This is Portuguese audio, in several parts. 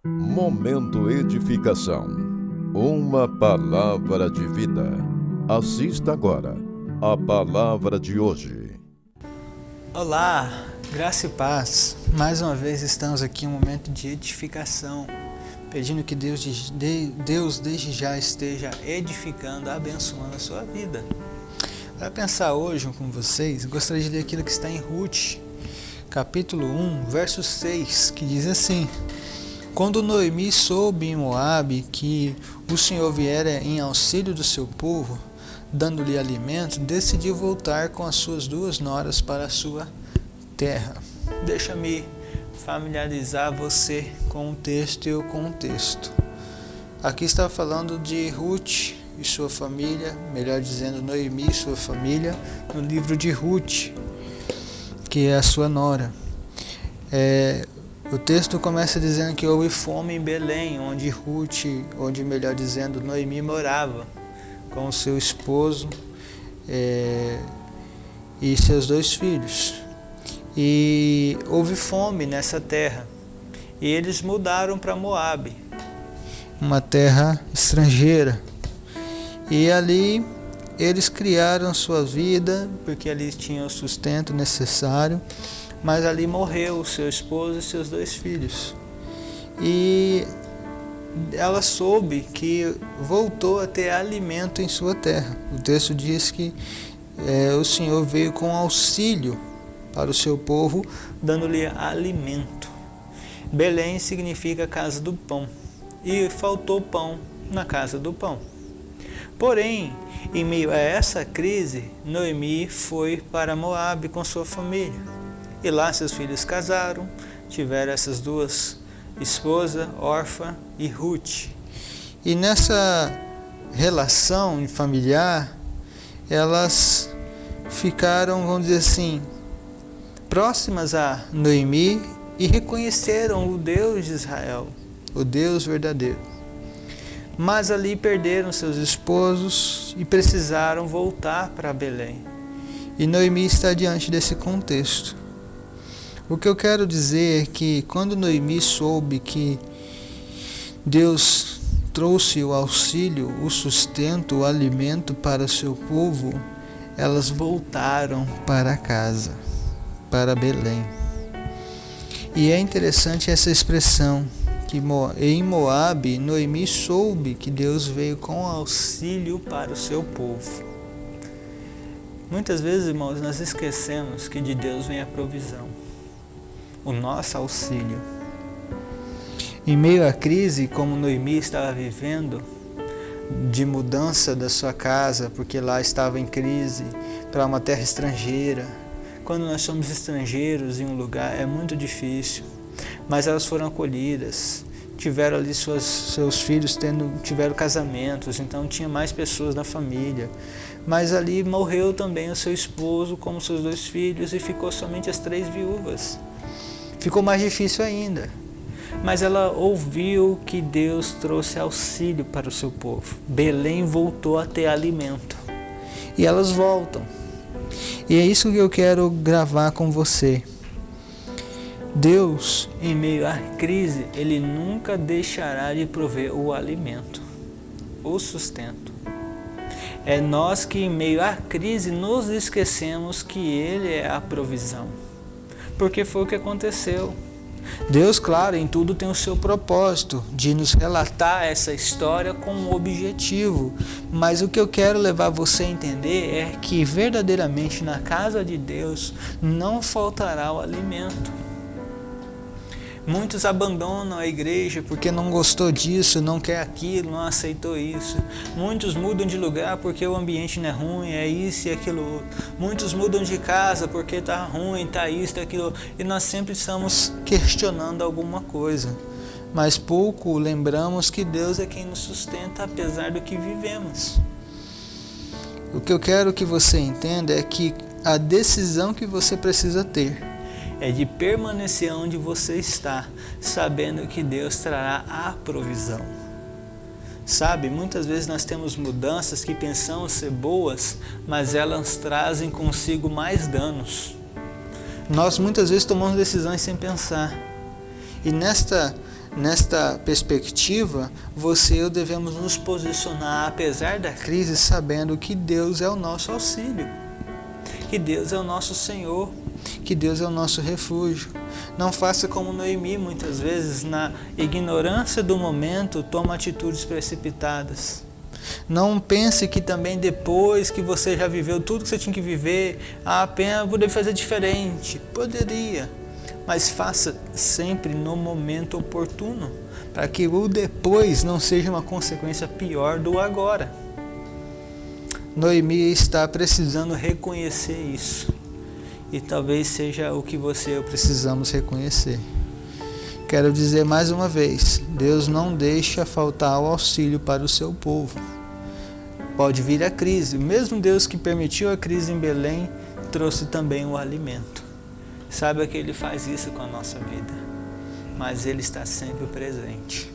Momento Edificação. Uma palavra de vida. Assista agora a palavra de hoje. Olá, graça e paz. Mais uma vez estamos aqui em um momento de edificação, pedindo que Deus desde já esteja edificando, abençoando a sua vida. Para pensar hoje com vocês, gostaria de ler aquilo que está em Ruth, capítulo 1, verso 6, que diz assim: Quando Noemi soube em Moabe que o Senhor viera em auxílio do seu povo, dando-lhe alimento, decidiu voltar com as suas 2 noras para a sua terra. Deixa-me familiarizar você com o texto e eu com o texto. Aqui está falando de Ruth e sua família, melhor dizendo, Noemi e sua família, no livro de Ruth, que é a sua nora. O texto começa dizendo que houve fome em Belém, onde melhor dizendo, Noemi morava com o seu esposo e seus 2 filhos. E houve fome nessa terra. E eles mudaram para Moabe, uma terra estrangeira. E ali eles criaram sua vida, porque ali tinham o sustento necessário. Mas ali morreu o seu esposo e seus 2 filhos. E ela soube que voltou a ter alimento em sua terra. O texto diz que o Senhor veio com auxílio para o seu povo, dando-lhe alimento. Belém significa casa do pão, e faltou pão na casa do pão. Porém, em meio a essa crise, Noemi foi para Moabe com sua família. E lá seus filhos casaram, tiveram essas 2 esposa, Orfa e Ruth. E nessa relação familiar, elas ficaram, vamos dizer assim, próximas a Noemi e reconheceram o Deus de Israel, o Deus verdadeiro. Mas ali perderam seus esposos e precisaram voltar para Belém. E Noemi está diante desse contexto. O que eu quero dizer é que quando Noemi soube que Deus trouxe o auxílio, o sustento, o alimento para o seu povo, elas voltaram para casa, para Belém. E é interessante essa expressão, que em Moabe, Noemi soube que Deus veio com auxílio para o seu povo. Muitas vezes, irmãos, nós esquecemos que de Deus vem a provisão, o nosso auxílio. Em meio à crise, como Noemi estava vivendo, de mudança da sua casa, porque lá estava em crise, para uma terra estrangeira. Quando nós somos estrangeiros em um lugar, é muito difícil. Mas elas foram acolhidas, tiveram ali seus filhos, tiveram casamentos, então tinha mais pessoas na família. Mas ali morreu também o seu esposo, como seus 2 filhos, e ficou somente as 3 viúvas. Ficou mais difícil ainda. Mas ela ouviu que Deus trouxe auxílio para o seu povo. Belém voltou a ter alimento. E elas voltam. E é isso que eu quero gravar com você. Deus, em meio à crise, Ele nunca deixará de prover o alimento, o sustento. É nós que, em meio à crise, nos esquecemos que Ele é a provisão. Porque foi o que aconteceu. Deus, claro, em tudo tem o seu propósito de nos relatar essa história com um objetivo. Mas o que eu quero levar você a entender é que verdadeiramente na casa de Deus não faltará o alimento. Muitos abandonam a igreja porque não gostou disso, não quer aquilo, não aceitou isso. Muitos mudam de lugar porque o ambiente não é ruim, é isso e aquilo outro. Muitos mudam de casa porque está ruim, está isso e aquilo outro. E nós sempre estamos questionando alguma coisa. Mas pouco lembramos que Deus é quem nos sustenta apesar do que vivemos. O que eu quero que você entenda é que a decisão que você precisa ter é de permanecer onde você está, sabendo que Deus trará a provisão. Sabe, muitas vezes nós temos mudanças que pensamos ser boas, mas elas trazem consigo mais danos. Nós muitas vezes tomamos decisões sem pensar. E Nesta perspectiva, você e eu devemos nos posicionar, apesar da crise, sabendo que Deus é o nosso auxílio, que Deus é o nosso Senhor, que Deus é o nosso refúgio. Não faça como Noemi, muitas vezes, na ignorância do momento, toma atitudes precipitadas. Não pense que também depois que você já viveu tudo que você tinha que viver, apenas poderia fazer diferente. Poderia, mas faça sempre no momento oportuno, para que o depois não seja uma consequência pior do agora. Noemi está precisando reconhecer isso, e talvez seja o que você e eu precisamos reconhecer. Quero dizer mais uma vez, Deus não deixa faltar o auxílio para o seu povo. Pode vir a crise, o mesmo Deus que permitiu a crise em Belém, trouxe também o alimento. Saiba que Ele faz isso com a nossa vida, mas Ele está sempre presente.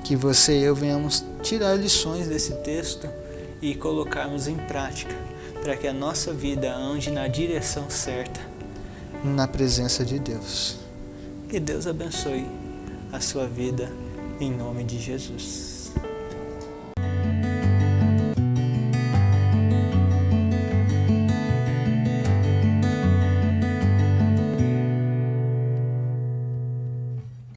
Que você e eu venhamos tirar lições desse texto e colocarmos em prática, para que a nossa vida ande na direção certa, na presença de Deus. Que Deus abençoe a sua vida, em nome de Jesus.